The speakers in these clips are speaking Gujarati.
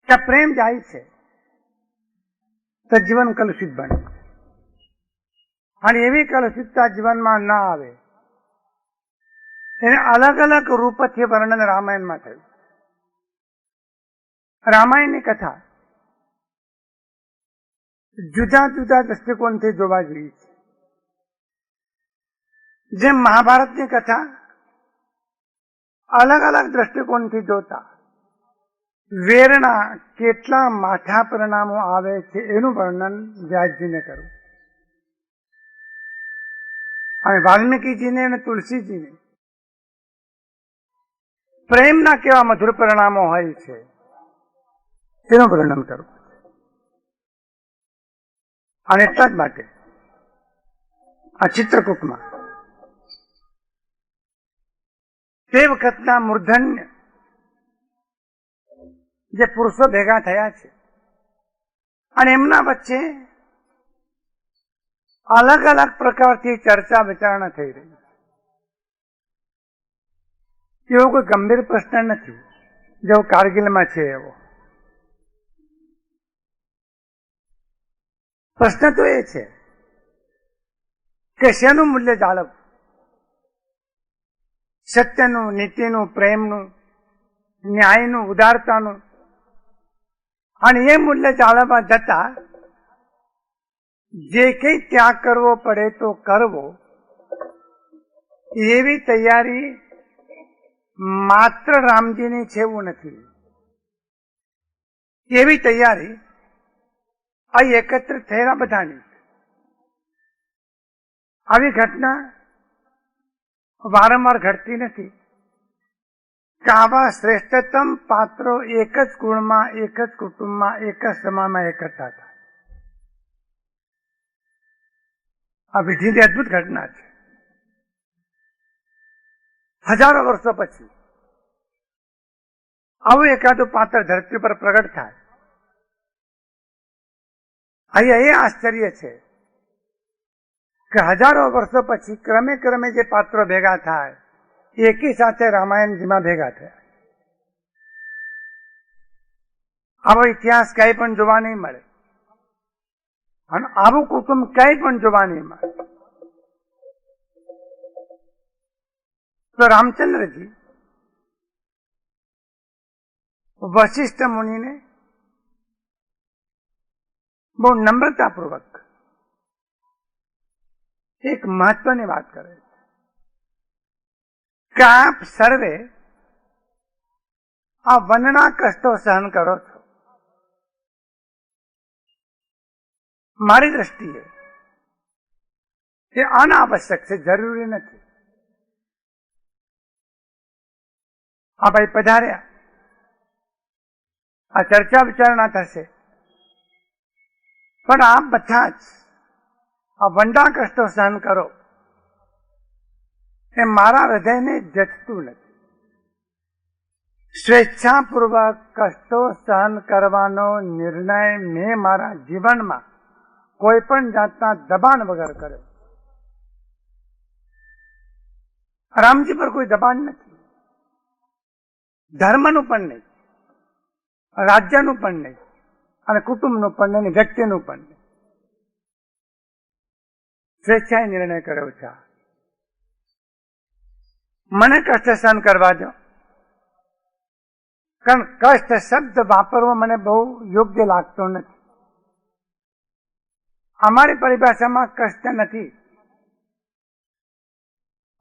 કે પ્રેમ જાય છે તો જીવન કલુષિત બને અને એવી કલુષિતતા જીવનમાં ના આવે એને અલગ અલગ રૂપથી વર્ણન રામાયણમાં થયું. રામાયણની કથા જુદા જુદા દ્રષ્ટિકોણથી જોવા જોઈએ છે. જેમ મહાભારતની કથા અલગ અલગ દ્રષ્ટિકોણથી જોતા વેરના કેટલા માઠા પરિણામો આવે છે એનું વર્ણન વ્યાસજીને કર્યું. અને વાલ્મીકીજીને અને તુલસીજીને પ્રેમના કેવા મધુર પરિણામો હોય છે એનું વર્ણન કરું. અને એટલા જ માટે આ ચિત્રકૂટમાં તે વખતના મૂર્ધન્ય જે પુરુષો ભેગા થયા છે અને એમના વચ્ચે અલગ અલગ પ્રકારથી ચર્ચા વિચારણા થઈ રહી છે. એવો કોઈ ગંભીર પ્રશ્ન નથી જેવો કારગિલમાં છે એવો. પ્રશ્ન તો એ છે કે શેનું મૂલ્ય જાળવવું? સત્યનું, નીતિનું, પ્રેમનું, ન્યાયનું, ઉદારતાનું. અને એ મૂલ્ય જાળવવા જતા જે કંઈ ત્યાગ કરવો પડે તો કરવો, એવી તૈયારી માત્ર રામજીની છે એવું નથી. એવી તૈયારી અહીં એકત્રિત થયેલા બધાની. આવી ઘટના વારંવાર ઘટતી નથી કે આવા શ્રેષ્ઠતમ પાત્રો એક જ કુળમાં, એક જ કુટુંબમાં, એક જ સમાજમાં એકઠા થાય. આ વિધિની અદભુત ઘટના છે. હજારો વર્ષો પછી આવું એકાદું પાત્ર ધરતી પર પ્રગટ થાય. અહીંયા એ આશ્ચર્ય છે કે હજારો વર્ષો પછી ક્રમે ક્રમે જે પાત્રો ભેગા થાય એકી સાથે રામાયણજીમાં ભેગા થયા. આવો ઇતિહાસ ક્યાંય પણ જોવા નહીં મળે અને આવું કુટુંબ ક્યાંય પણ જોવા નહીં મળે. તો રામચંદ્રજી વશિષ્ઠ મુનિને બહુ નમ્રતાપૂર્વક એક મહત્વની વાત કરે છે કે આપ સર્વે આ વનના કષ્ટો સહન કરો છો. મારી દ્રષ્ટિએ એ અનાવશ્યક છે, જરૂરી નથી. આ ભાઈ પધાર્યા, આ ચર્ચા વિચારણા થશે, પણ આપ બધા જ આ વંડા કષ્ટો સહન કરો એ મારા હૃદયને જચતું નથી. સ્વેચ્છાપૂર્વક કષ્ટો સહન કરવાનો નિર્ણય મેં મારા જીવનમાં કોઈ પણ જાતના દબાણ વગર કર્યો. રામજી પર કોઈ દબાણ નથી, ધર્મનું પણ નહીં, રાજ્યનું પણ નહીં, અને કુટુંબનું પણ નહીં, વ્યક્તિનું પણ નહીં. સ્વેચ્છાએ નિર્ણય કર્યો છે. મને કષ્ટ સહન કરવા દો, કારણ કષ્ટ શબ્દ વાપરવો મને બહુ યોગ્ય લાગતો નથી. અમારી પરિભાષામાં કષ્ટ નથી,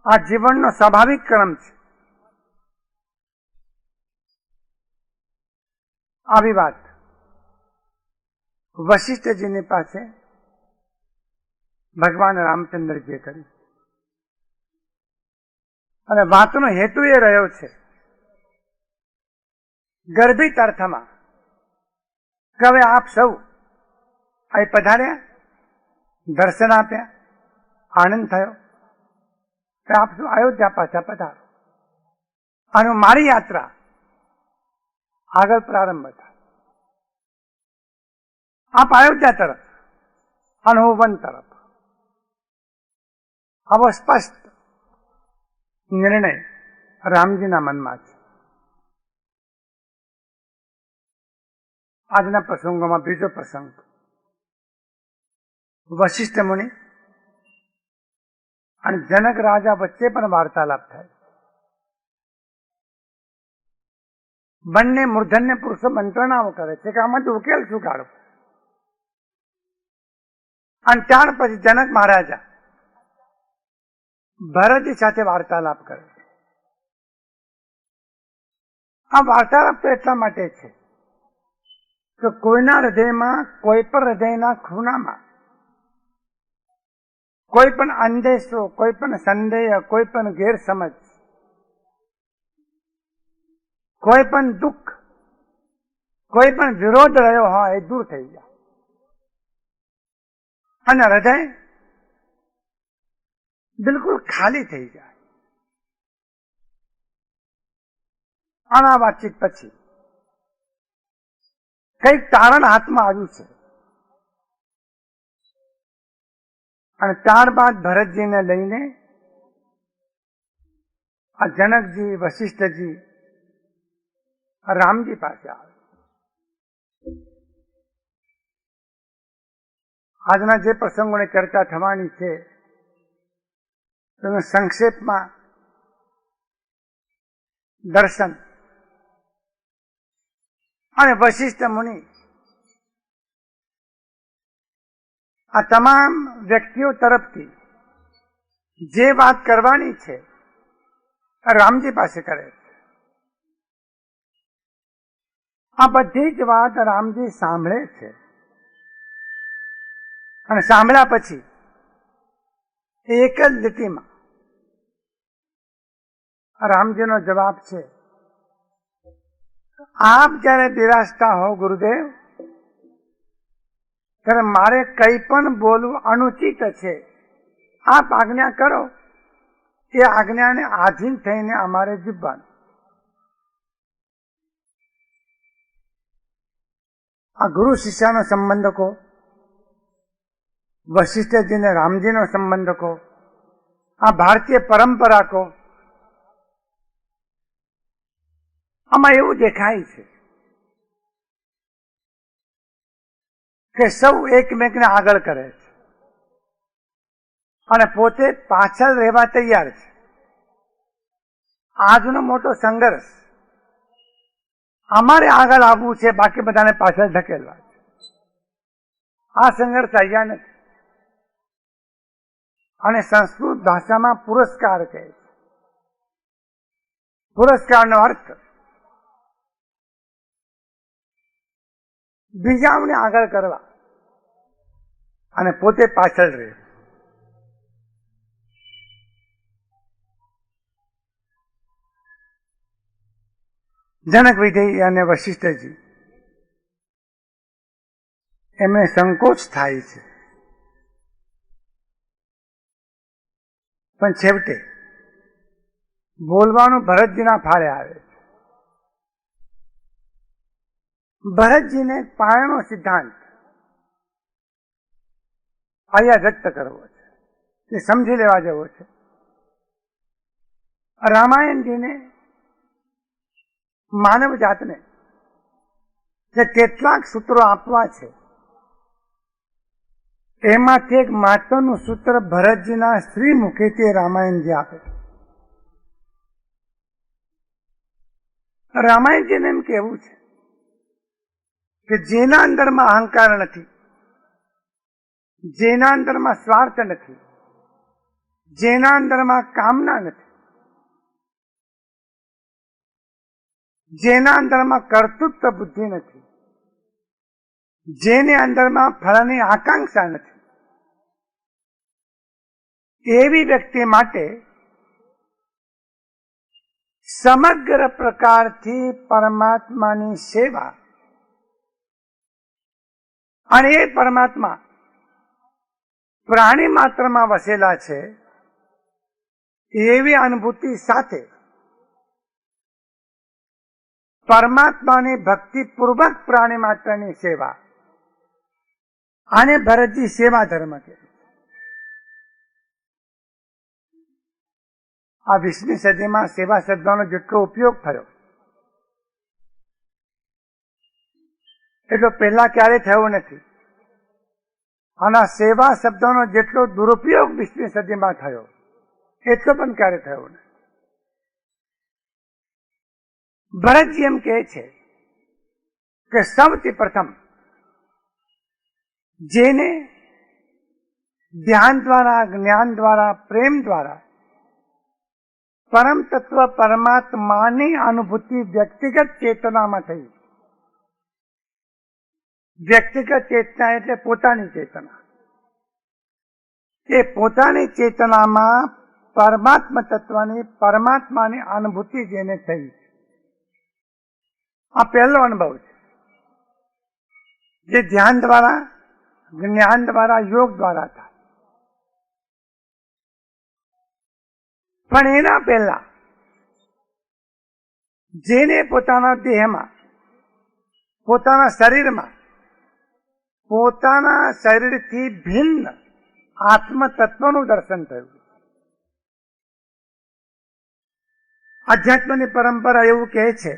આ જીવનનો સ્વાભાવિક ક્રમ છે. આવી વાત વશિષ્ઠજીની પાસે ભગવાન રામચંદ્રજીએ કરી. અને વાતનો હેતુ એ રહ્યો છે ગર્ભિત અર્થમાં કે હવે આપ સૌ અહીં પધાર્યા, દર્શન આપ્યા, આનંદ થયો, આપ શું અયોધ્યા પાછા પધારો અને મારી યાત્રા આગળ પ્રારંભ થાય. આપ અયોધ્યા તરફ અને હું વન તરફ. આવો સ્પષ્ટ નિર્ણય રામજીના મનમાં છે. આજના પ્રસંગોમાં બીજો પ્રસંગ, વશિષ્ઠ મુનિ અને જનક રાજા વચ્ચે પણ વાર્તાલાપ થાય. બંને મૂર્ધન્ય પુરુષો મંત્રણાઓ કરે છે કે આમાંથી ઉકેલ શું કાઢો. અને ત્યાર પછી જનક મહારાજા ભરતજી સાથે વાર્તાલાપ કરે. આ વાર્તાલાપ તો એટલા માટે છે કે કોઈના હૃદયમાં, કોઈ પણ હૃદયના ખૂણામાં કોઈ પણ અંદેશો, કોઈ પણ સંદેહ, કોઈ પણ ગેરસમજ, કોઈ પણ દુઃખ, કોઈ પણ વિરોધ રહ્યો હોય એ દૂર થઈ જાય અને હૃદય બિલકુલ ખાલી થઈ જાય. આના વાતચીત પછી કઈક તારણ હાથમાં આવ્યું છે અને ત્યારબાદ ભરતજીને લઈને આ જનકજી, વશિષ્ઠજી રામજી પાસે આવે. આજના જે પ્રસંગોની ચર્ચા થવાની છે તેનું સંક્ષેપમાં દર્શન અને વશિષ્ઠ મુનિ આ તમામ વ્યક્તિઓ તરફથી જે વાત કરવાની છે રામજી પાસે કરે છે. આ બધી જ વાત રામજી સાંભળે છે અને સાંભળ્યા પછી એક જ લીટીમાં રામજીનો જવાબ છે, આપ જયારે બિરાજતા હો ગુરુદેવ, ત્યારે મારે કંઈ પણ બોલવું અનુચિત છે. આપ આજ્ઞા કરો, એ આજ્ઞાને આધીન થઈને અમારે જીવવાનું. આ ગુરુ શિષ્યનો સંબંધ કહો, વશિષ્ઠજી ને રામજીનો સંબંધ કહો, આ ભારતીય પરંપરા કહો, આમાં એવું દેખાય છે કે સૌ એકમેકને આગળ કરે છે અને પોતે પાછળ રહેવા તૈયાર છે. આજનો મોટો સંઘર્ષ, અમારે આગળ આવવું છે, બાકી બધાને પાછળ ધકેલવા છે. આ સંઘર્ષ અહીંયા નથી. અને સંસ્કૃત ભાષામાં પુરસ્કાર કહે છે. પુરસ્કારનો અર્થ બીજાઓને આગળ કરવા અને પોતે પાછળ રહે. જનક વિજય અને વશિષ્ઠજી એમને સંકોચ થાય છે, પણ છેવટે બોલવાનું ભરતજીના ફાળે આવે છે. ભરતજીને પાયાનો સિદ્ધાંત અહીંયા વ્યક્ત કરવો છે, એ સમજી લેવા જેવો છે. રામાયણજીને માનવ જાતને જે કેટલાક સૂત્રો આપવા છે એમાંથી એક મહત્વનું સૂત્ર ભરતજીના શ્રીમુખેથી રામાયણજી આપે. રામાયણજીને એમ કહેવું છે કે જેના અંદરમાં અહંકાર નથી, જેના અંદરમાં સ્વાર્થ નથી, જેના અંદરમાં કામના નથી, જેના અંદરમાં કર્તૃત્વ બુદ્ધિ નથી, જેને અંદરમાં ફળની આકાંક્ષા નથી, એવી વ્યક્તિ માટે સમગ્ર પ્રકારથી પરમાત્માની સેવા અને એ પરમાત્મા પ્રાણી માત્રમાં વસેલા છે એવી અનુભૂતિ સાથે પરમાત્માની ભક્તિપૂર્વક પ્રાણી માત્રની સેવા, આને ભરતજી સેવા ધર્મ કહે. આ 20મી સદીમાં સેવા શબ્દનો જેટલો ઉપયોગ થયો એટલો પહેલા ક્યારે થયો નથી. અને સેવા શબ્દનો જેટલો દુરુપયોગ 20મી સદીમાં થયો એટલો પણ ક્યારે થયો નથી. ભરતજી એમ કહે છે કે સૌથી પ્રથમ જેને ધ્યાન દ્વારા, જ્ઞાન દ્વારા, પ્રેમ દ્વારા પરમ તત્વ પરમાત્માની અનુભૂતિ વ્યક્તિગત ચેતનામાં થઈ. વ્યક્તિગત ચેતના એટલે પોતાની ચેતના. એ પોતાની ચેતનામાં પરમાત્મા તત્વની, પરમાત્માની અનુભૂતિ જેને થઈ, આ પહેલો અનુભવ છે. જે ધ્યાન દ્વારા, જ્ઞાન દ્વારા, યોગ દ્વારા થાય. પણ એના પહેલા જેને પોતાના દેહમાં, પોતાના શરીરમાં, પોતાના શરીરથી ભિન્ન આત્મ તત્વનું દર્શન થયું. અધ્યાત્મની પરંપરા એવું કહે છે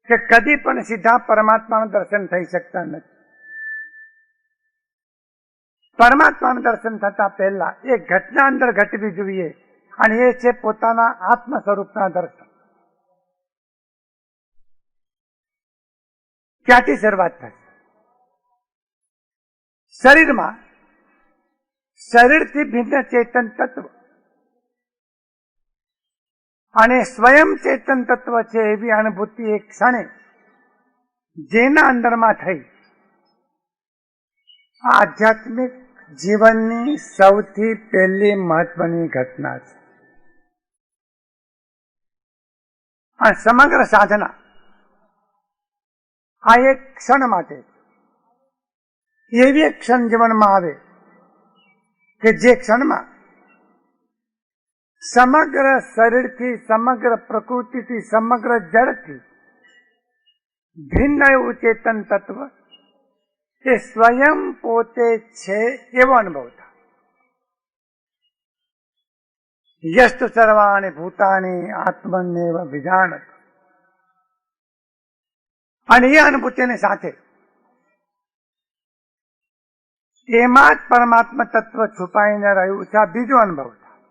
કે કદી પણ સીધા પરમાત્માનું દર્શન થઈ શકતા નથી. પરમાત્માનું દર્શન થતા પહેલા એક ઘટના અંદર ઘટવી જોઈએ, અને એ છે પોતાના આત્મ સ્વરૂપના દર્શન. ક્યાંથી શરૂઆત થશે? શરીરમાં શરીરથી ભિન્ન ચેતન તત્વ અને સ્વયં ચેતન તત્વ છે એવી અનુભૂતિ એક ક્ષણે જેના અંદરમાં થઈ, આ આધ્યાત્મિક જીવનની સૌથી પહેલી મહત્વની ઘટના છે. આ સમગ્ર સાધના આ એક ક્ષણ માટે એવી એક ક્ષણ જીવનમાં આવે કે જે ક્ષણમાં સમગ્ર શરીરથી, સમગ્ર પ્રકૃતિથી, સમગ્ર જળથી ભિન્ન એવું ચેતન તત્વ એ સ્વયં પોતે છે એવો અનુભવ થાય. યસ્તુ સર્વાણી ભૂતાની આત્મન્યેવ વિજાનત. અને એ અનુભૂતિની સાથે એમાં જ પરમાત્મા તત્વ છુપાઈને રહ્યું છે. આ બીજો અનુભવ થાય.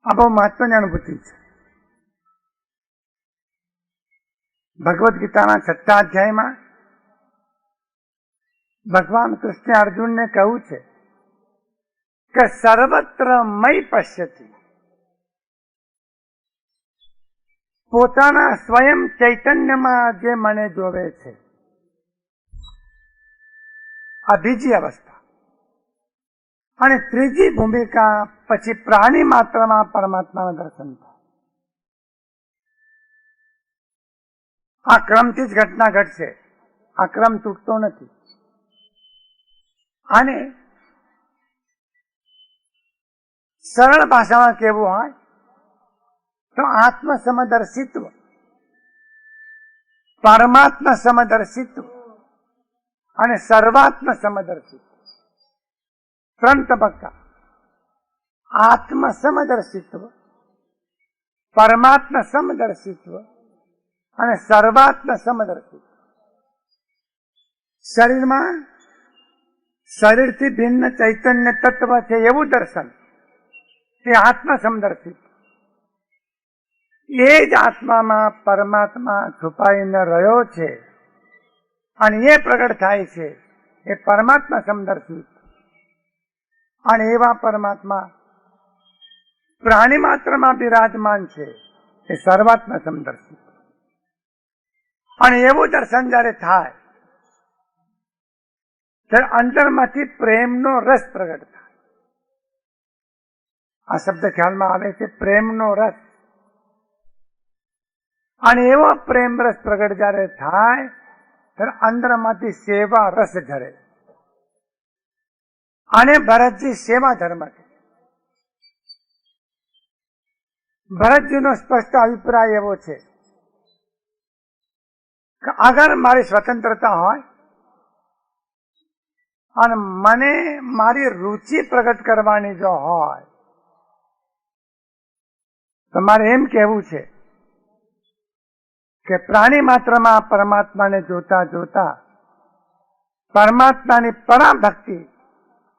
આ બહુ મહત્વની અનુભૂતિ છે. ભગવદ્ ગીતાના 6થા અધ્યાયમાં ભગવાન કૃષ્ણે અર્જુનને કહ્યું છે કે સર્વત્ર મય પશ્યતિ. પોતાના સ્વયં ચૈતન્યમાં જે મને જોવે છે, આ બીજી અવસ્થા. અને ત્રીજી ભૂમિકા પછી પ્રાણી માત્રમાં પરમાત્માનું દર્શન થાય. આ ક્રમથી જ ઘટના ઘટશે. આ ક્રમ તૂટતો નથી. અને સરળ ભાષામાં કહેવું હોય તો આત્મ સમદર્શિત્વ, પરમાત્મા સમદર્શિત્વ અને સર્વાત્મ સમદર્શિત્વ, 3 તબક્કા. આત્મ સમદર્શિત્વ, પરમાત્મા સમદર્શિત્વ અને સર્વાત્મ સમદર્શિત્વ. શરીરમાં શરીરથી ભિન્ન ચૈતન્ય તત્વ છે એવું દર્શન, એ આત્મ સમદર્શિત્વ. એ જ આત્મામાં પરમાત્મા છુપાઈને રહ્યો છે અને એ પ્રગટ થાય છે, એ પરમાત્મા સમદર્શિત. અને એવા પરમાત્મા પ્રાણી માત્રમાં બિરાજમાન છે, એ સર્વાત્મા સમદર્શિત. અને એવું દર્શન જયારે થાય ત્યારે અંતરમાંથી પ્રેમનો રસ પ્રગટ થાય. આ શબ્દ ખ્યાલમાં આવે છે, પ્રેમનો રસ. અને એવો પ્રેમ રસ પ્રગટ જયારે થાય ત્યારે અંદરમાંથી સેવા રસ ઝરે. અને ભરતજી સેવા ધર્મ છે. ભરતજીનો સ્પષ્ટ અભિપ્રાય એવો છે કે અગર મારી સ્વતંત્રતા હોય અને મને મારી રુચિ પ્રગટ કરવાની જો હોય તો મારે એમ કહેવું છે કે પ્રાણી માત્રમાં પરમાત્માને જોતા જોતા પરમાત્માની પરાભક્તિ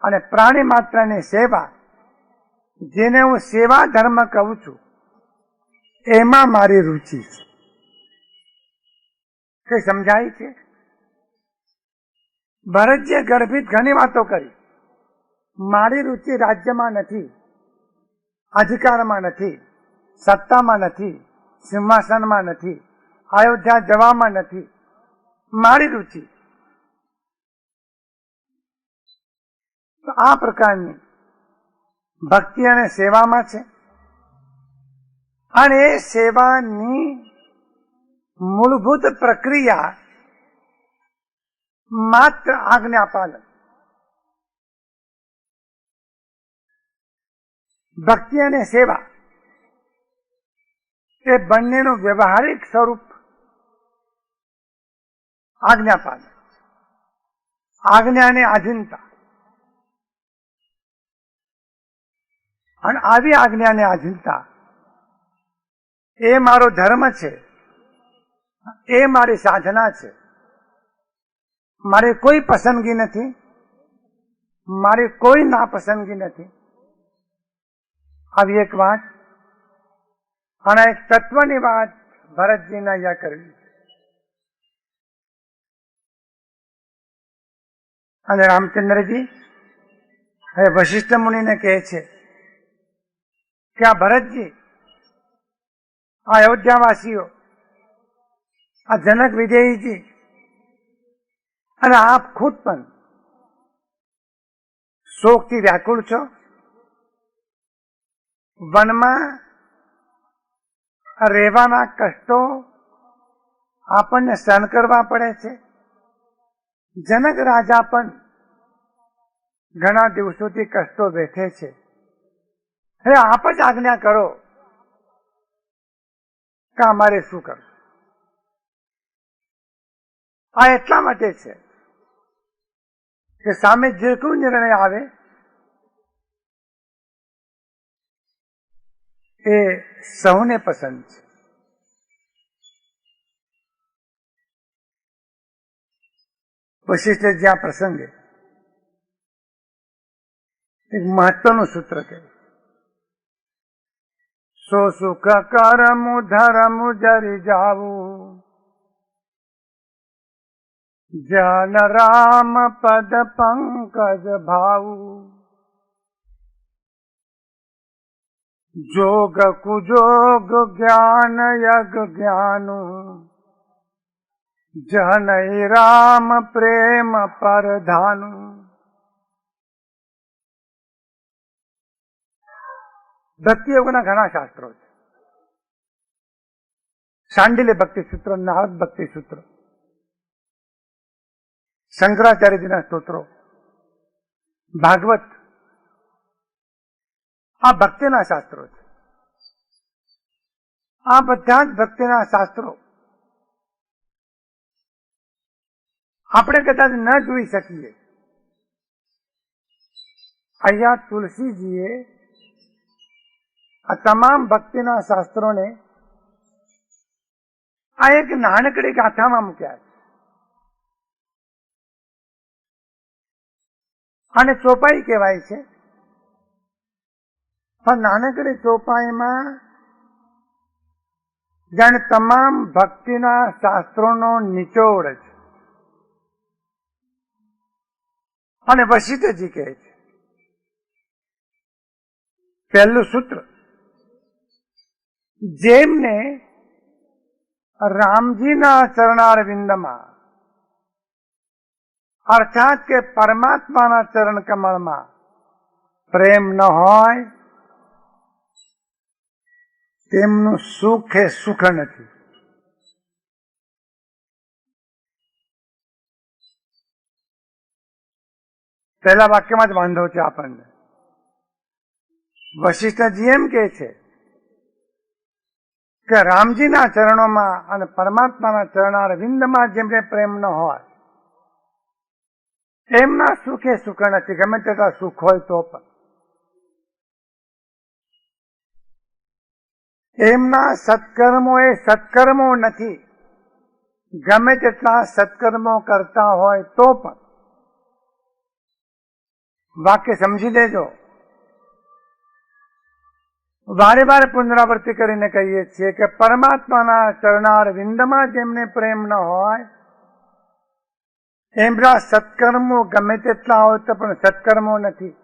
અને પ્રાણી માત્રની સેવા, જેને હું સેવા ધર્મ કહું છું, એમાં મારી રુચિ છે. કઈ સમજાય છે? ભરતજીએ ગર્ભિત ઘણી વાતો કરી. મારી રુચિ રાજ્યમાં નથી, અધિકારમાં નથી, સત્તામાં નથી, સિંહાસનમાં નથી, અયોધ્યા જવામાં નથી. મારી રુચિ તો આ પ્રકારની ભક્તિ અને સેવામાં છે. અને એ સેવાની મૂળભૂત પ્રક્રિયા માત્ર આજ્ઞાપાલન. ભક્તિ અને સેવા એ બંનેનું વ્યવહારિક સ્વરૂપ આજ્ઞાપાલન, આજ્ઞાની આધીનતા. અને આવી આજ્ઞાની આધીનતા એ મારો ધર્મ છે, એ મારી સાધના છે. મારી કોઈ પસંદગી નથી, મારી કોઈ નાપસંદગી નથી. આવી એક વાત અને એક તત્વની વાત ભરતજીને અહીંયા કરવી. અને રામચંદ્રજી હવે વશિષ્ઠ મુનિને કહે છે કે આ ભરતજી, આ અયોધ્યાવાસીઓ, આ જનક વિજયજી અને આપ ખુદ પણ શોકથી વ્યાકુળ છો. વનમાં રહેવાના કષ્ટો આપણને સહન કરવા પડે છે. જનક રાજા પણ ઘણા દિવસોથી કષ્ટો વેઠે છે. હવે આપ જ આજ્ઞા કરો કે અમારે શું કરવું. આ એટલા માટે છે કે સામે જે કોઈ નિર્ણય આવે એ સૌને પસંદ છે. વશિષ્ઠજી આ પ્રસંગે એક મહત્વનું સૂત્ર કહે, સો સુખ કરમ ધર્મ જરી જાવું, જન રામ પદ પંકજ ભાવું, જોગ કુજોગ જ્ઞાન યગ જ્ઞાનું, જનૈ રામ પ્રેમ પરધાનું. ભક્તિ યોગના ઘણા શાસ્ત્રો છે. શાંડિલ્ય ભક્તિ સૂત્ર, નારદ ભક્તિ સૂત્ર, શંકરાચાર્યજીના સ્તોત્રો, ભાગવત, આ ભક્તિના શાસ્ત્રો છે. આ બધા જ ભક્તિના શાસ્ત્રો આપણે કદાચ ન જોઈ શકીએ. અહીંયા તુલસીજીએ આ તમામ ભક્તિના શાસ્ત્રોને આ એક નાનકડી ગાથામાં મૂક્યા છે. આને ચોપાઈ કહેવાય છે. પણ નાનકડી ચોપાઈમાં જાણે તમામ ભક્તિના શાસ્ત્રોનો નિચોડ છે. અને વશિષ્ઠજી કહે છે, પહેલું સૂત્ર, જેમને રામજીના ચરણારવિંદમાં અર્થાત કે પરમાત્માના ચરણ કમળમાં પ્રેમ ન હોય તેમનું સુખ એ સુખ નથી. પહેલા વાક્યમાં જ વાંધો છે આપણને. વશિષ્ઠજી એમ કે છે કે રામજીના ચરણોમાં અને પરમાત્માના ચરણારવિંદમાં જેમને પ્રેમ ન હોય એમના સુખે સુખ નથી, ગમે તેટલા સુખ હોય તો પણ. એમના સત્કર્મો એ સત્કર્મો નથી. ગમે તેટલા સત્કર્મો કરતા હોય તો પણ વાક્ય સમજી લેજો. વારે વારે પુનરાવૃત્તિ કરીને કહીએ છીએ કે પરમાત્માના ચરણાર વિંદમાં જેમને પ્રેમ ન હોય એમના સત્કર્મો ગમે તેટલા હોય તો પણ સત્કર્મો નથી.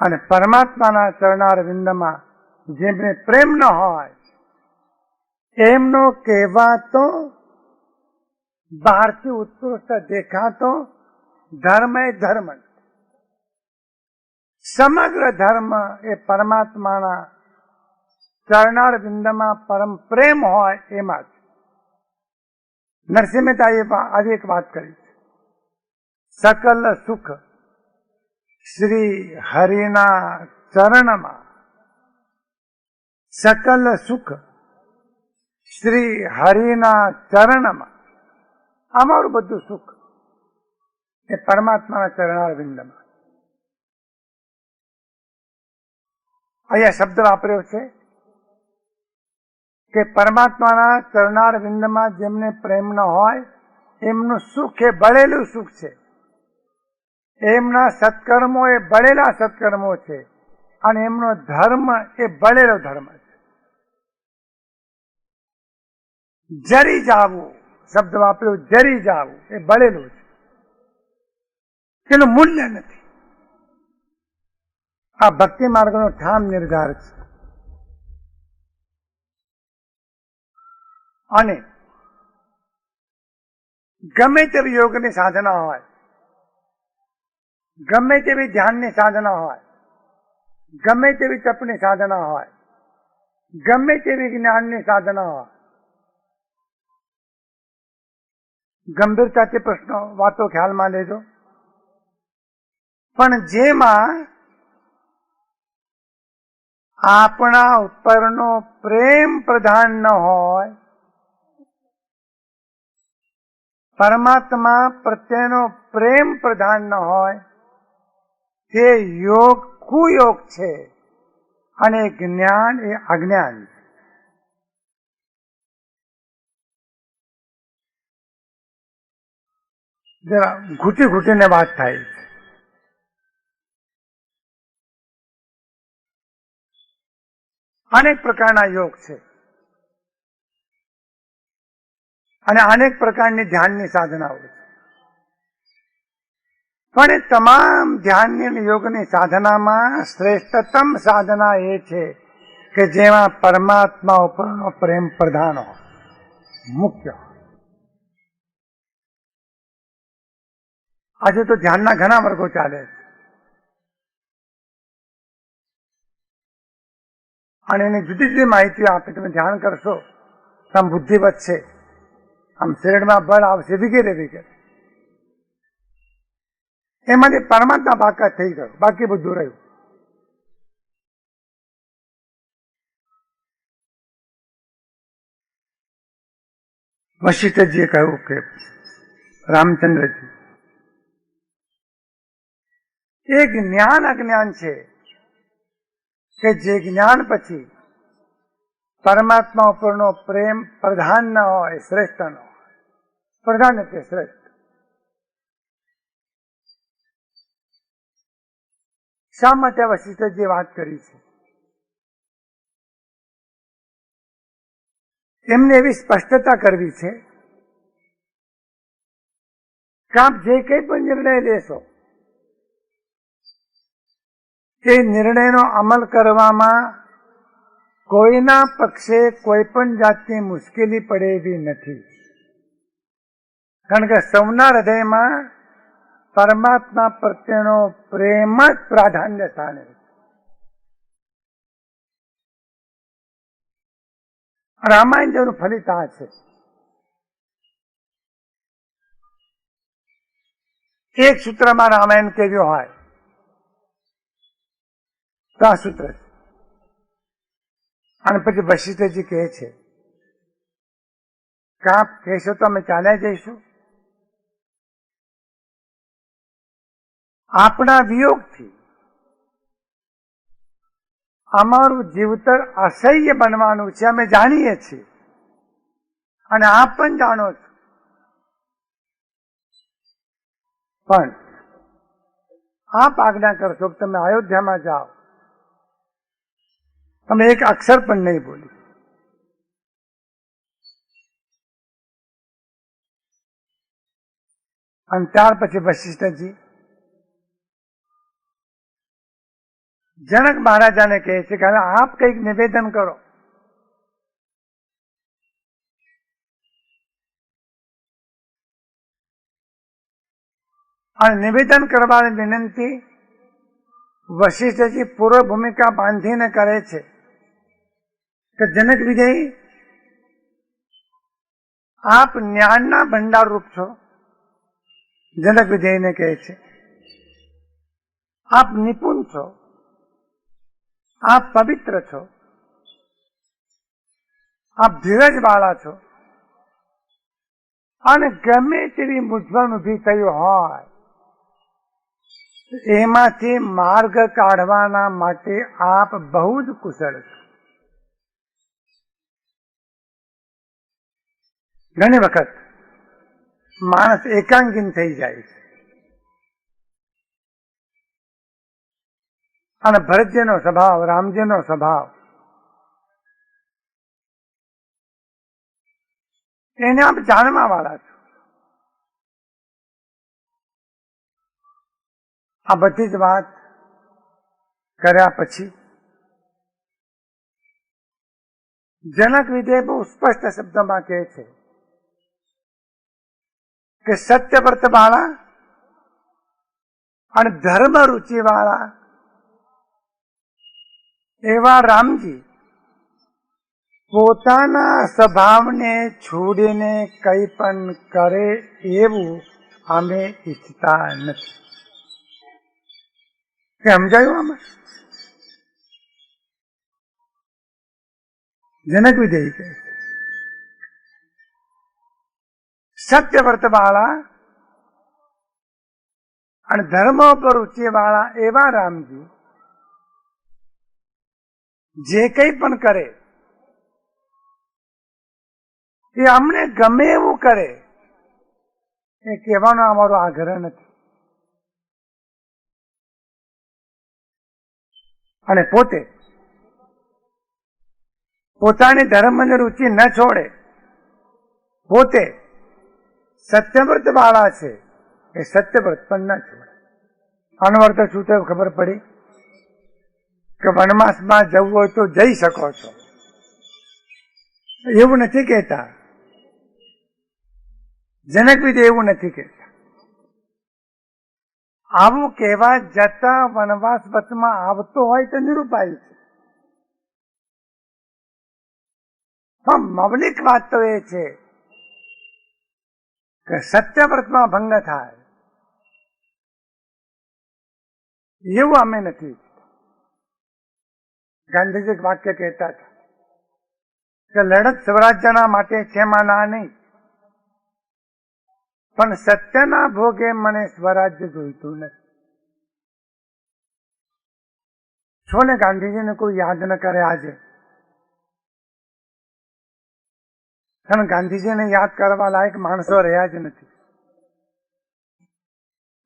અને પરમાત્માના ચરણાર વિંદમાં જેમને પ્રેમ ન હોય એમનો કહેવાતો બહારથી ઉત્કૃષ્ટ દેખાતો ધર્મ એ ધર્મ, સમગ્ર ધર્મ એ પરમાત્માના ચરણાર વિંદમાં પરમ પ્રેમ હોય એમાં જ. નરસિંહ મહેતાએ આજે એક વાત કરી, સકલ સુખ શ્રી હરિના ચરણમાં, સકલ સુખ શ્રી હરિના ચરણમાં. અમારું બધું સુખ એ પરમાત્માના ચરણાર વિંદમાં. અહીંયા શબ્દ વાપર્યો છે કે પરમાત્માના ચરણાર વિંદમાં જેમને પ્રેમ ન હોય એમનું સુખ એ બળેલું સુખ છે, એમના સત્કર્મો એ બળેલા સત્કર્મો છે અને એમનો ધર્મ એ બળેલો ધર્મ છે. જરી જાવું શબ્દ વાપર્યો, જરી જાવું એ બળેલું છે, તેનું મૂલ્ય નથી. આ ભક્તિ માર્ગનો ઠામ નિર્ધાર છે. અને ગમે તેવી યોગની સાધના હોય, ગમે તેવી ધ્યાનની સાધના હોય, ગમે તેવી તપની સાધના હોય, ગમે તેવી જ્ઞાનની સાધના હોય, ગંભીરતાથી પ્રશ્નો વાતો ખ્યાલમાં લેજો. પણ જેમાં આપણા ઉપરનો પ્રેમ પ્રધાન ન હોય, પરમાત્મા પ્રત્યેનો પ્રેમ પ્રધાન ન હોય, તે યોગ કુયોગ છે અને જ્ઞાન એ અજ્ઞાન છે. જરા ઘૂંટી ઘૂંટીને વાત થાય છે. અનેક પ્રકારના યોગ છે અને અનેક પ્રકારની ધ્યાનની સાધનાઓ છે. પણ એ તમામ ધ્યાનની અને યોગની સાધનામાં શ્રેષ્ઠતમ સાધના એ છે કે જેમાં પરમાત્મા ઉપરનો પ્રેમ પ્રધાન હોય, મુખ્ય હોય. આજે તો ધ્યાનના ઘણા વર્ગો ચાલે છે અને એની જુદી જુદી માહિતી આપે. તમે ધ્યાન કરશો તો આમ બુદ્ધિ વધશે, આમ શરીરમાં બળ આવશે, વગેરે વગેરે. એમાંથી પરમાત્મા બાકાત થઈ ગયો, બાકી બધું રહ્યું. વશિષ્ઠજીએ કહ્યું કે રામચંદ્રજી, એ જ્ઞાન અજ્ઞાન છે કે જે જ્ઞાન પછી પરમાત્મા ઉપરનો પ્રેમ પ્રધાન ન હોય, શ્રેષ્ઠ ન હોય. પ્રધાન એટલે શ્રેષ્ઠ. શા માટે વશિષ્ઠજીએ વાત કરી છે? એમને એવી સ્પષ્ટતા કરવી છે કે આપ જે કંઈ પણ નિર્ણય લેશો એ નિર્ણયનો અમલ કરવામાં કોઈના પક્ષે કોઈ પણ જાતની મુશ્કેલી પડે એવી નથી. કારણ કે સૌના હૃદયમાં પરમાત્મા પ્રત્યેનો પ્રેમ જ પ્રાધાન્ય સ્થાને છે. રામાયણ જેનું ફલિત આ છે. એક સૂત્રમાં રામાયણ કેવ્યો હોય તો આ સૂત્ર છે. અને પછી વશિષ્ઠજી કહે છે કે આપ કહેશો તો અમે ચાલ્યા જઈશું. આપણા વિયોગથી અમારું જીવતર અસહ્ય બનવાનું છે, અમે જાણીએ છીએ. અને આપ પણ જાણો છો. પણ આપ આજ્ઞા કરશો કે તમે અયોધ્યામાં જાઓ, તમે એક અક્ષર પણ નહીં બોલી. અને ત્યાર પછી વશિષ્ઠજી જનક મહારાજાને કહે છે કે હવે આપ કંઈક નિવેદન કરો. અને નિવેદન કરવાની વિનંતી વશિષ્ઠજી પૂર્વ ભૂમિકા બાંધીને કરે છે કે જનક વિજય, આપ જ્ઞાનના ભંડાર રૂપ છો. જનક વિજયને કહે છે આપ નિપુણ છો, આપ પવિત્ર છો, આપ ધીરજ વાળા છો, અને ગમે તેવી મૂંઝવણ ઉભી થઈ હોય એમાંથી માર્ગ કાઢવાના માટે આપ બહુ જ કુશળ છો. ઘણી વખત માણસ એકાંગીન થઈ જાય છે અને ભરતજીનો સ્વભાવ, રામજીનો સ્વભાવ એને આપ જાણવા વાળા છો. આ બધી જ વાત કર્યા પછી જનક વિજય બહુ સ્પષ્ટ શબ્દમાં કહે છે કે સત્યવ્રત વાળા અને ધર્મ રુચિ વાળા એવા રામજી પોતાના સ્વભાવને છોડીને કંઈ પણ કરે એવું અમે ઈચ્છતા નથી. સમજાયું આમાં? જનક વિજય કહે સત્યવ્રત વાળા અને ધર્મ પર રુચિ વાળા એવા રામજી જે કંઈ પણ કરે એ અમને ગમે એવું કરે એ કહેવાનો અમારો આગ્રહ નથી. અને પોતે પોતાની ધર્મની રુચિ ન છોડે, પોતે સત્યવ્રત વાળા છે એ સત્યવ્રત પણ ન છોડે. આનો અર્થ શું થયો ખબર પડી કે વનવાસમાં જવું હોય તો જઈ શકો છો એવું નથી કહેતા. જનક વિજય એવું નથી કહેતા. આવું કહેવા જતા વનવાસ વચમાં આવતો હોય તો નિરૂપાય છે. પણ મૌલિક વાત તો એ છે કે સત્યવ્રતમાં ભંગ થાય એવું અમે નથી. ગાંધીજી એક વાક્ય કહેતા હતા કે લડત સ્વરાજ્યના માટે છે માના નહીં, પણ સત્યના ભોગે મને સ્વરાજ્ય જોઈતું નથી. છો ને ગાંધીજીને કોઈ યાદ ન કરે આજે, કારણ ગાંધીજીને યાદ કરવા લાયક માણસો રહ્યા જ નથી.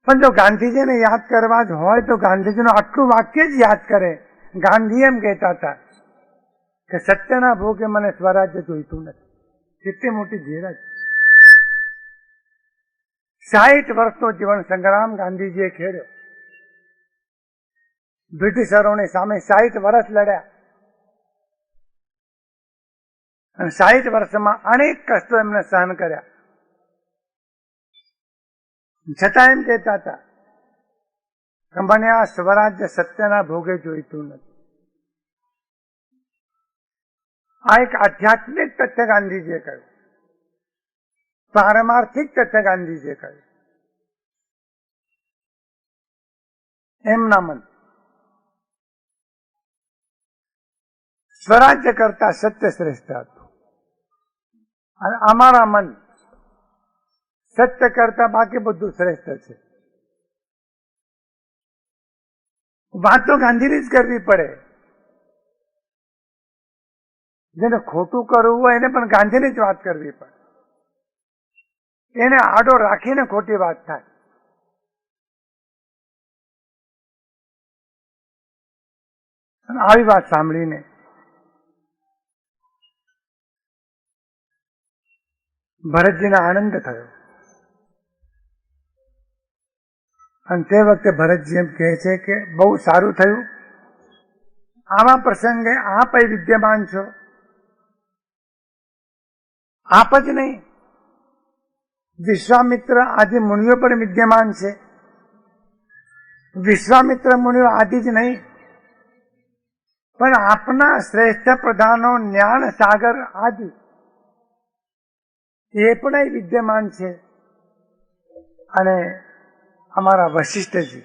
પણ જો ગાંધીજીને યાદ કરવા જ હોય તો ગાંધીજીનું આટલું વાક્ય જ યાદ કરે. ગાંધી એમ કહેતા હતા કે સત્યના ભોગે મને સ્વરાજ્ય જોઈતું નથી. કેટલી મોટી ધીરજ! 60 વર્ષનો જીવન સંગ્રામ ગાંધીજીએ ખેડ્યો. બ્રિટિશરોની સામે 60 વર્ષ લડ્યા અને 60 વર્ષમાં અનેક કષ્ટો એમને સહન કર્યા. છતાં એમ કહેતા હતા કે મને આ સ્વરાજ્ય સત્યના ભોગે જોઈતું નથી. આ એક આધ્યાત્મિક તથ્ય ગાંધીજીએ કહ્યું, પારમાર્થિક તથ્ય ગાંધીજીએ કહ્યું. એમના મન સ્વરાજ્ય કરતા સત્ય શ્રેષ્ઠ હતું અને અમારા મન સત્ય કરતા બાકી બધું શ્રેષ્ઠ છે. વાત તો ગાંધીની જ કરવી પડે. જેને ખોટું કરવું હોય એને પણ ગાંધીની જ વાત કરવી પડે. એને આડો રાખીને ખોટી વાત થાય. અને આવી વાત સાંભળીને ભરતજીને આનંદ થયો. અને તે વખતે ભરતજી એમ કહે છે કે બહુ સારું થયું, આવા પ્રસંગે આપ વિદ્યમાન છો. આપ જ નહીં, વિશ્વામિત્ર આદિ મુનિઓ પણ વિદ્યમાન છે. વિશ્વામિત્ર મુનિઓ આદિ જ નહીં, પણ આપના શ્રેષ્ઠ પ્રધાનો જ્ઞાન સાગર આદિ એ પણ વિદ્યમાન છે. અને અમારા વશિષ્ઠજી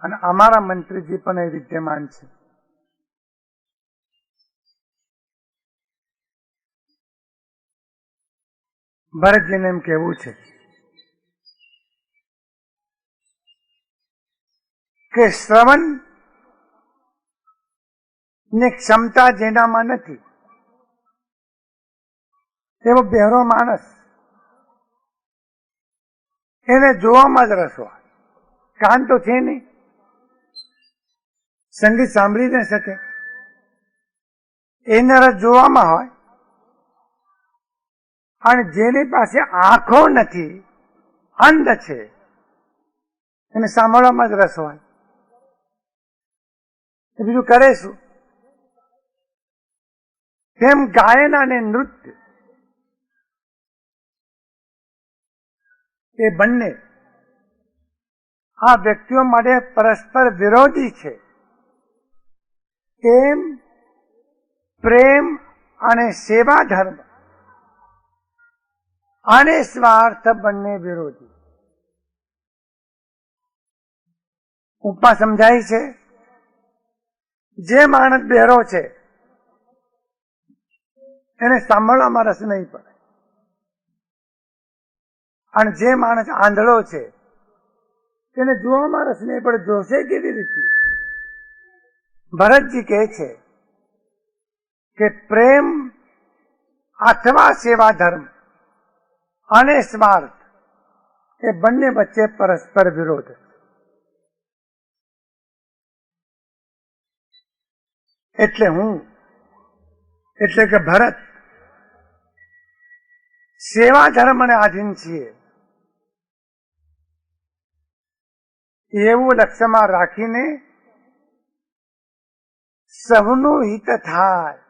અને અમારા મંત્રીજી પણ વિદ્યમાન છે. ભરતજીને એમ કહેવું છે કે શ્રવણ ની ક્ષમતા જેનામાં નથી એવો બહેરો માણસ, એને જોવામાં જ રસ હોય. કાન તો છે નહીં, સંગીત સાંભળી ન શકે, એને રસ જોવામાં હોય. અને જેની પાસે આંખો નથી, અંધ છે, એને સાંભળવામાં જ રસ હોય. બીજું કરે શું? તેમ ગાયન અને નૃત્ય એ બંને આ વ્યક્તિઓ માટે પરસ્પર વિરોધી છે. તેમ પ્રેમ અને સેવા ધર્મ અને સ્વાર્થ બંને વિરોધી. ઉપમા સમજાય છે. જે માણસ બહેરો છે એને સાંભળવામાં રસ નહીં પડે, અને જે માણસ આંધળો છે તેને જોવામાં રસ નહીં પડે. જોશે કેવી રીતે? ભરતજી કહે છે કે પ્રેમ અથવા સેવા ધર્મ અને સ્વાર્થ એ બંને વચ્ચે પરસ્પર વિરોધ. એટલે એટલે કે ભરત સેવા ધર્મને આધીન છીએ એવું લક્ષ્યમાં રાખીને સૌનું હિત થાય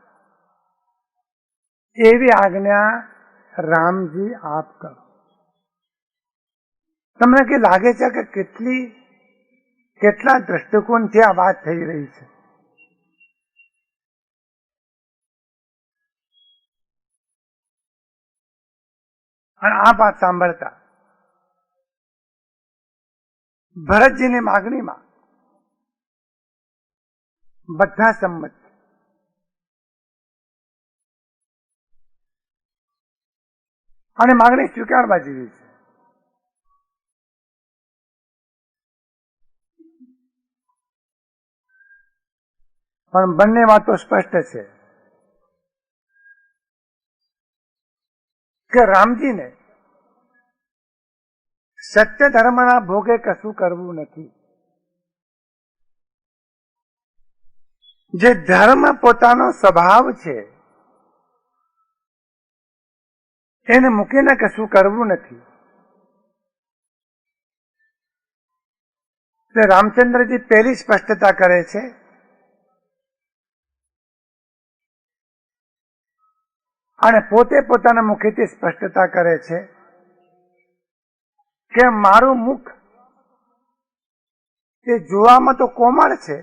એવી આજ્ઞા રામજી આપ કરો. તમને કે લાગે છે કે કેટલા દ્રષ્ટિકોણથી આ વાત થઈ રહી છે? અને આ વાત સાંભળતા ભરતજીની માગણીમાં બધા સંમત. અને માગણી સ્વીકારવા જેવી છે. પણ બંને વાતો સ્પષ્ટ છે કે રામજીને સત્ય ધર્મના ભોગે કશું કરવું નથી. જે ધર્મ પોતાનો સ્વભાવ છે એને મૂકીને કશું કરવું નથી. રામચંદ્રજી પહેલી સ્પષ્ટતા કરે છે અને પોતે પોતાના મુખેથી સ્પષ્ટતા કરે છે કે મારું મુખ એ જોવામાં તો કોમળ છે,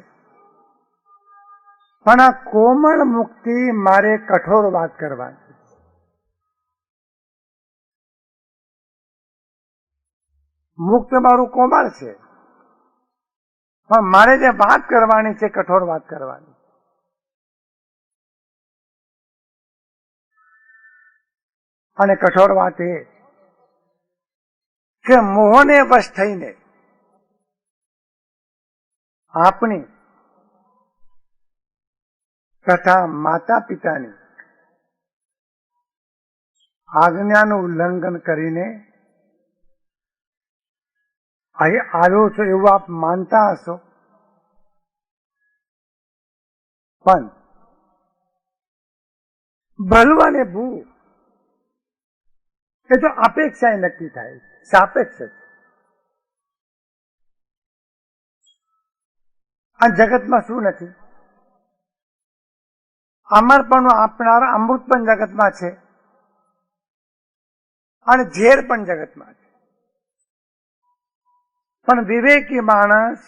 પણ આ કોમળ મુખથી મારે કઠોર વાત કરવાની. મુખ તો મારું કોમળ છે, પણ મારે જે વાત કરવાની છે કઠોર વાત કરવાની. અને કઠોર વાત એ કે મોહને વશ થઈને આપણી તથા માતા પિતાની આજ્ઞાનું ઉલ્લંઘન કરીને અહીં આવ્યો છો એવું આપ માનતા હશો, પણ ભલું અને ભૂ એ તો અપેક્ષાએ નક્કી થાય, સાપેક્ષ છે. આ જગતમાં શું નથી? અમરપણું આપનાર અમૃત પણ જગતમાં છે અને ઝેર પણ જગતમાં છે. પણ વિવેકી માણસ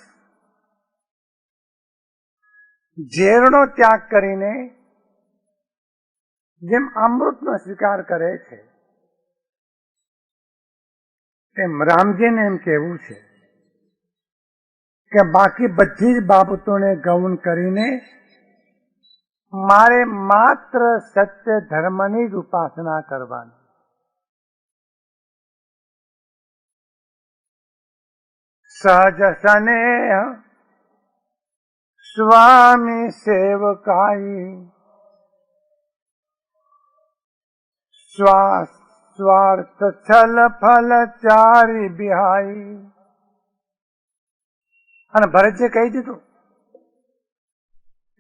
ઝેરનો ત્યાગ કરીને જેમ અમૃતનો સ્વીકાર કરે છે, તેમ રામજીને એમ કહેવું છે કે બાકી બધી જ બાબતોને ગૌણ કરીને મારે માત્ર સત્ય ધર્મની જ ઉપાસના કરવાની. સહજ સ્નેહ સ્વામી સેવકાઈ સ્વાર્થ છલ ફલ ચારી બિહાઈ. અને ભરતજી કહી દીધું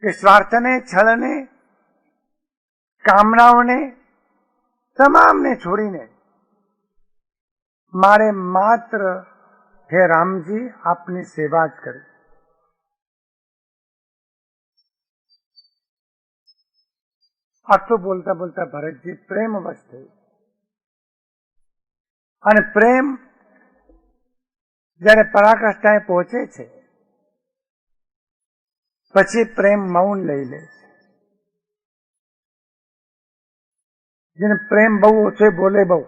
કે સ્વાર્થને, છલને, કામનાઓને તમામને છોડીને મારે માત્ર હે રામજી આપની સેવા જ કરી. આટલું બોલતા બોલતા ભરતજી પ્રેમવશ થઈ. અને પ્રેમ જયારે પરાકાષ્ઠાએ પહોંચે છે પછી પ્રેમ મૌન લઈ લે છે. જેને પ્રેમ બહુ ઓછો બોલે બહુ,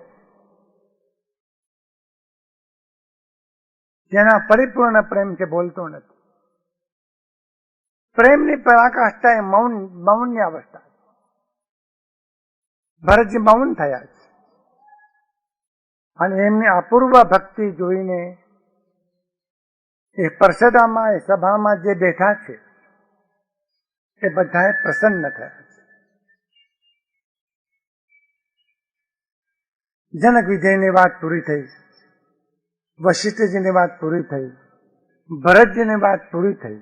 જેના પરિપૂર્ણ પ્રેમ છે બોલતો નથી. પ્રેમની પરાકાષ્ઠા એ મૌનની અવસ્થા. ભરતજી મૌન થયા છે અને એમની અપૂર્વ ભક્તિ જોઈને એ પરસદામાં, એ સભામાં જે બેઠા છે એ બધાએ પ્રસન્ન થયા છે. જનક વિજયની વાત પૂરી થઈ, વશિષ્ઠજીની વાત પૂરી થઈ, ભરતજીની વાત પૂરી થઈ.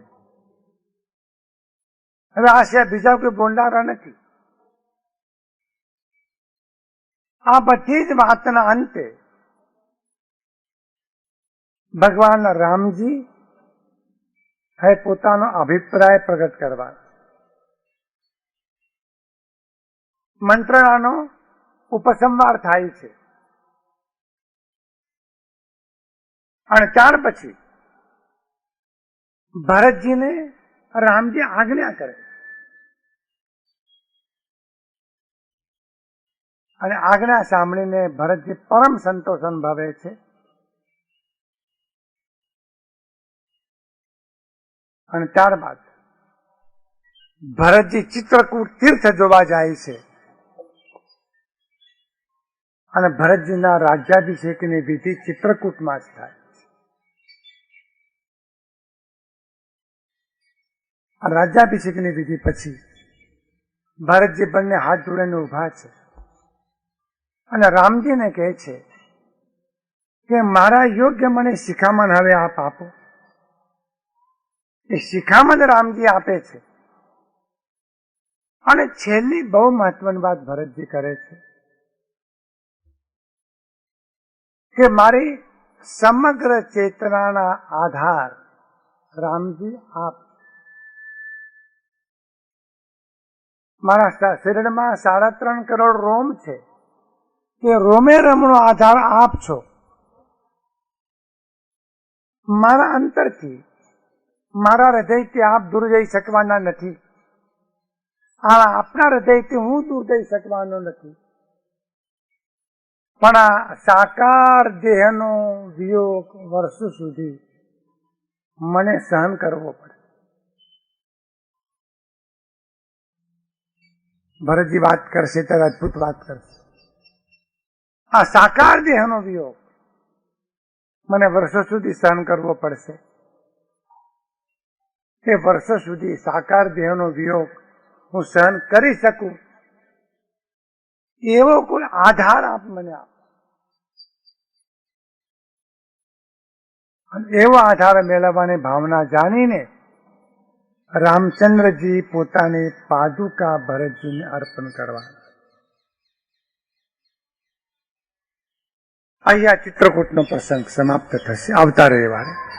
હવે આ સિવાય બીજા કોઈ બોલનારા નથી. આ બધી જ વાતના અંતે ભગવાન રામજી હવે પોતાનો અભિપ્રાય પ્રગટ કરવા, મંત્રણાનો ઉપસંહાર થાય છે. અને ત્યાર પછી ભરતજીને રામજી આજ્ઞા કરે અને આજ્ઞા સાંભળીને ભરતજી પરમ સંતોષ અનુભવે છે. અને ત્યારબાદ ભરતજી ચિત્રકૂટ તીર્થ જોવા જાય છે અને ભરતજીના રાજ્યાભિષેકની વિધિ ચિત્રકૂટમાં જ થાય. રાજ્યાભિષેકની વિધિ પછી ભરતજી બંને હાથ જોડીને ઉભા છે અને રામજીને કહે છે કે મારા યોગ્ય મને શિખામણ હવે આપ આપો. એ શિખામણ રામજી આપે છે. અને છેલ્લી બહુ મહત્વની વાત ભરતજી કરે છે કે મારી સમગ્ર ચેતનાના આધાર રામજી આપ. મારા શરીરમાં 3.5 કરોડ રોમ છે, તે રોમે રમણો આધાર આપ છો. મારા અંતરથી, મારા હૃદયથી આપ દૂર જઈ શકવાના નથી. આપના હૃદયથી હું દૂર જઈ શકવાનો નથી. પણ આ સાકાર દેહનો વિયોગ વર્ષો સુધી મને સહન કરવો પડે. ભરતજી વાત કરશે ત્યારે અદભુત વાત કરશે. આ સાકાર દેહનો વિયોગ મને વર્ષો સુધી સહન કરવો પડશે. તે વર્ષો સુધી સાકાર દેહનો વિયોગ હું સહન કરી શકું એવો કોઈ આધાર આપ મને આપો. અને એવો આધાર મેળવવાની ભાવના જાણીને રામચંદ્રજી પોતાની પાદુકા ભરતજીને અર્પણ કરવાના. અહીંયા ચિત્રકૂટનો પ્રસંગ સમાપ્ત થશે આવતા રવિવારે.